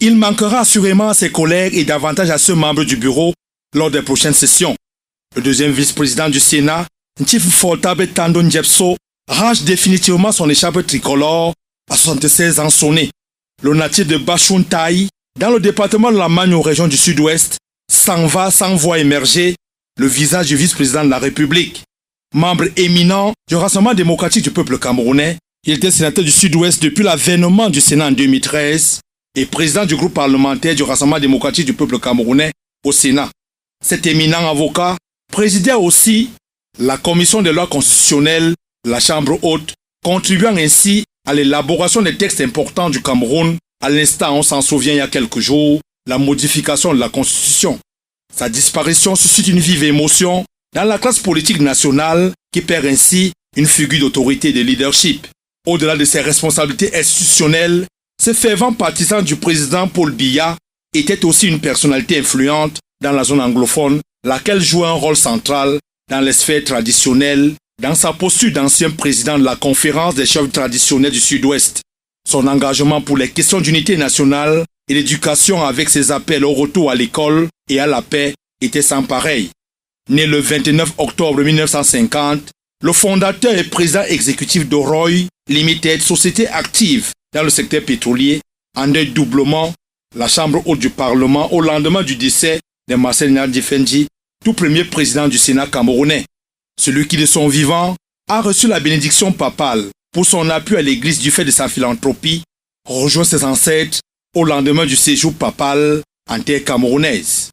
Il manquera assurément à ses collègues et davantage à ceux membres du bureau lors des prochaines sessions. Le deuxième vice-président du Sénat, Ntif Fortabe Tando Njepso, range définitivement son écharpe tricolore à 76 ans sonnés. Le natif de Bachuntaï, dans le département de la Magno, région du Sud-Ouest, s'en va sans voir émerger le visage du vice-président de la République. Membre éminent du Rassemblement démocratique du peuple camerounais, il était sénateur du Sud-Ouest depuis l'avènement du Sénat en 2013 et président du groupe parlementaire du Rassemblement démocratique du peuple camerounais au Sénat. Cet éminent avocat présidait aussi la commission des lois constitutionnelles de la Chambre haute, contribuant ainsi à l'élaboration des textes importants du Cameroun, à l'instant, on s'en souvient il y a quelques jours, la modification de la Constitution. Sa disparition suscite une vive émotion dans la classe politique nationale qui perd ainsi une figure d'autorité et de leadership. Au-delà de ses responsabilités institutionnelles, ce fervent partisan du président Paul Biya était aussi une personnalité influente dans la zone anglophone, laquelle jouait un rôle central dans les sphères traditionnelles, dans sa posture d'ancien président de la conférence des chefs traditionnels du Sud-Ouest. Son engagement pour les questions d'unité nationale et l'éducation avec ses appels au retour à l'école et à la paix était sans pareil. Né le 29 octobre 1950, le fondateur et président exécutif d'Oroy Limited, société active dans le secteur pétrolier, en deuil doublement la Chambre haute du Parlement au lendemain du décès de Marcel Nadi Fendji, tout premier président du Sénat camerounais. Celui qui de son vivant a reçu la bénédiction papale pour son appui à l'Église du fait de sa philanthropie, rejoint ses ancêtres au lendemain du séjour papal en terre camerounaise.